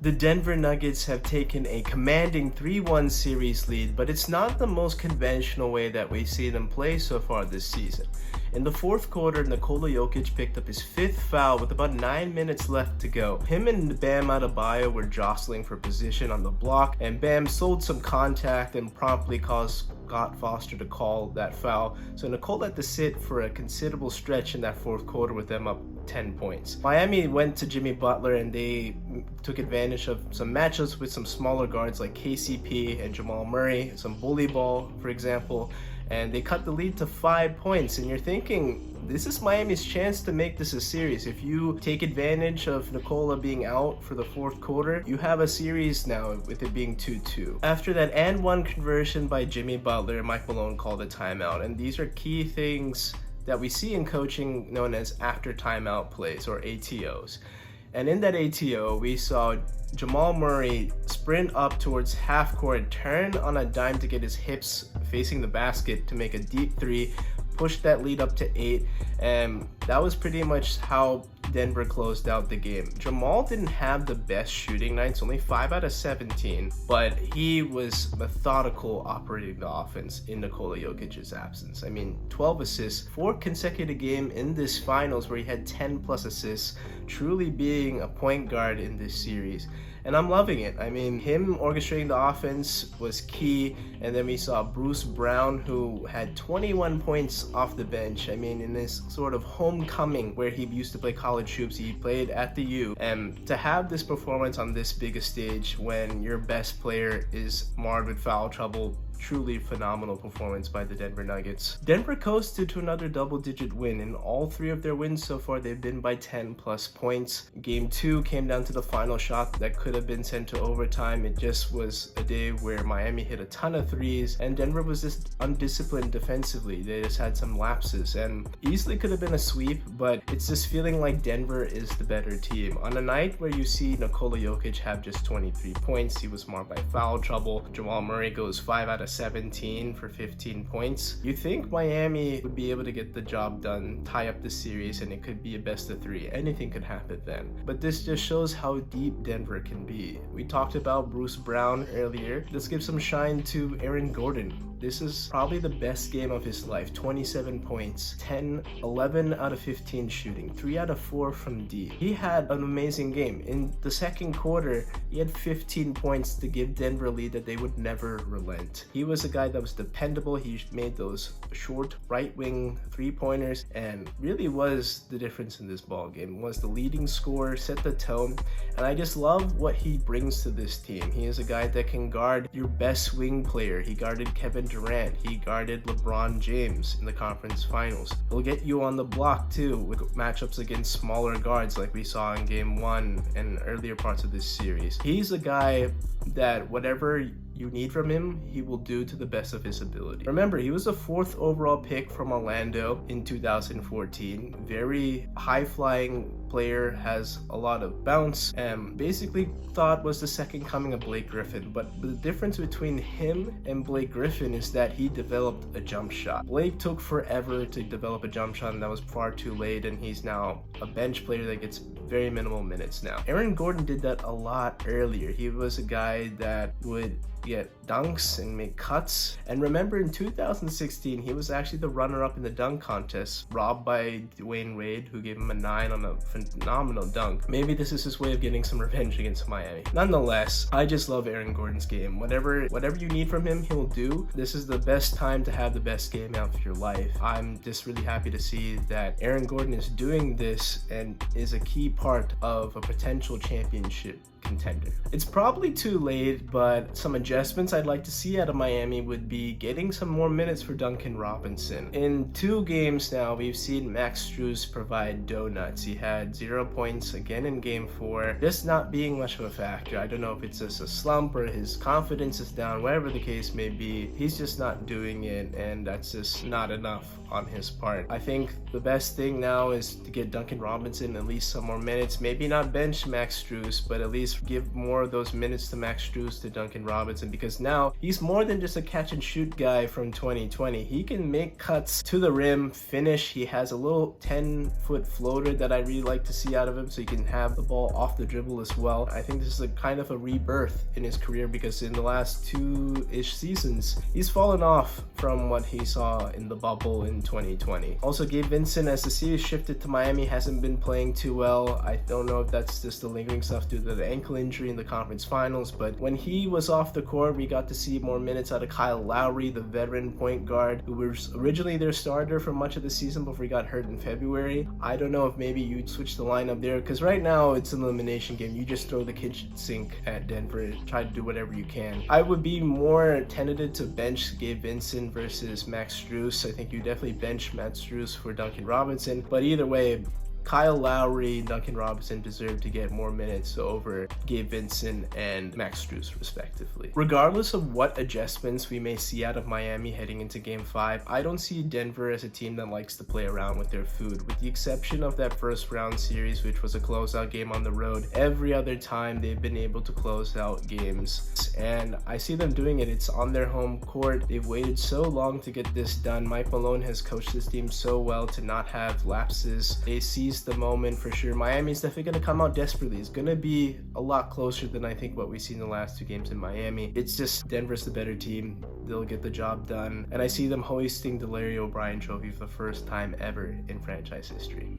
The Denver Nuggets have taken a commanding 3-1 series lead, but it's not the most conventional way that we see them play so far this season. In the fourth quarter, Nikola Jokic picked up his fifth foul with about 9 minutes left to go. Him and Bam Adebayo were jostling for position on the block, and Bam sold some contact and promptly caused Scott Foster to call that foul. So Nikola had to sit for a considerable stretch in that fourth quarter with them up 10 points. Miami went to Jimmy Butler and they took advantage of some matchups with some smaller guards like KCP and Jamal Murray, some bully ball, for example, and they cut the lead to 5 points. And you're thinking, this is Miami's chance to make this a series. If you take advantage of Nikola being out for the fourth quarter, you have a series now with it being 2-2. After that and one conversion by Jimmy Butler, Mike Malone called a timeout. And these are key things that we see in coaching known as after timeout plays, or ATOs. And in that ATO, we saw Jamal Murray sprint up towards half court, turn on a dime to get his hips facing the basket to make a deep three, push that lead up to 8, and that was pretty much how Denver closed out the game. Jamal didn't have the best shooting nights, only 5 out of 17, but he was methodical operating the offense in Nikola Jokic's absence. I mean, 12 assists, 4 consecutive games in this finals where he had 10 plus assists, truly being a point guard in this series. And I'm loving it. I mean, him orchestrating the offense was key. And then we saw Bruce Brown, who had 21 points off the bench. I mean, in his sort of homecoming where he used to play college hoops, he played at the U. And to have this performance on this big a stage when your best player is marred with foul trouble, truly phenomenal performance by the Denver Nuggets. Denver coasted to another double-digit win. In all 3 of their wins so far, they've been by 10 plus points. Game 2 came down to the final shot that could have been sent to overtime. It just was a day where Miami hit a ton of threes and Denver was just undisciplined defensively. They just had some lapses and easily could have been a sweep, but it's just feeling like Denver is the better team. On a night where you see Nikola Jokic have just 23 points, he was marked by foul trouble. Jamal Murray goes 5 out of 17 for 15 points. You think Miami would be able to get the job done, tie up the series, and it could be a best of 3. Anything could happen then. But this just shows how deep Denver can be. We talked about Bruce Brown earlier. Let's give some shine to Aaron Gordon. This is probably the best game of his life. 27 points, 11 out of 15 shooting, 3 out of 4 from deep. He had an amazing game. In the second quarter, he had 15 points to give Denver a lead that they would never relent. He was a guy that was dependable. He made those short right wing 3-pointers and really was the difference in this ball game. Was the leading scorer, set the tone, and I just love what he brings to this team. He is a guy that can guard your best wing player. He guarded Kevin Durant. He guarded LeBron James in the conference finals. He'll get you on the block too with matchups against smaller guards like we saw in game 1 and earlier parts of this series. He's a guy that whatever you need from him, he will do to the best of his ability. Remember, he was a 4th overall pick from Orlando in 2014. Very high-flying player, has a lot of bounce, and basically thought was the second coming of Blake Griffin. But the difference between him and Blake Griffin is that he developed a jump shot. Blake took forever to develop a jump shot, and that was far too late, and he's now a bench player that gets very minimal minutes now. Aaron Gordon did that a lot earlier. He was a guy that would get dunks and make cuts. And remember, in 2016, he was actually the runner-up in the dunk contest, robbed by Dwayne Wade, who gave him a 9 on a phenomenal dunk. Maybe this is his way of getting some revenge against Miami. Nonetheless, I just love Aaron Gordon's game. Whatever you need from him, he'll do. This is the best time to have the best game out of your life. I'm just really happy to see that Aaron Gordon is doing this and is a key part of a potential championship contender. It's probably too late, but some adjustments I'd like to see out of Miami would be getting some more minutes for Duncan Robinson. In 2 games now, we've seen Max Strus provide donuts. He had 0 points again in game 4, just not being much of a factor. I don't know if it's just a slump or his confidence is down, whatever the case may be. He's just not doing it, and that's just not enough on his part. I think the best thing now is to get Duncan Robinson at least some more minutes. Maybe not bench Max Strus, but at least give more of those minutes to Max Strus, to Duncan Robinson, because now he's more than just a catch and shoot guy from 2020. He can make cuts to the rim, finish. He has a little 10-foot floater that I really like to see out of him, so he can have the ball off the dribble as well. I think this is a kind of a rebirth in his career, because in the last 2-ish seasons, he's fallen off from what he saw in the bubble in 2020. Also, Gabe Vincent, as the series shifted to Miami, hasn't been playing too well. I don't know if that's just the lingering stuff due to the ankle injury in the conference finals, but when he was off the court, we got to see more minutes out of Kyle Lowry, the veteran point guard, who was originally their starter for much of the season before he got hurt in February. I don't know if maybe you'd switch the lineup there, because right now it's an elimination game. You just throw the kitchen sink at Denver, try to do whatever you can. I would be more tentative to bench Gabe Vincent versus Max Strus. I think you definitely bench Max Strus for Duncan Robinson, but either way, Kyle Lowry, Duncan Robinson deserve to get more minutes over Gabe Vincent and Max Strus respectively. Regardless of what adjustments we may see out of Miami heading into Game 5, I don't see Denver as a team that likes to play around with their food. With the exception of that first round series, which was a closeout game on the road, every other time they've been able to close out games. And I see them doing it. It's on their home court. They've waited so long to get this done. Mike Malone has coached this team so well to not have lapses. They seized the moment for sure. Miami's definitely going to come out desperately. It's going to be a lot closer than I think what we've seen in the last 2 games in Miami. It's just Denver's the better team. They'll get the job done. And I see them hoisting the Larry O'Brien trophy for the first time ever in franchise history.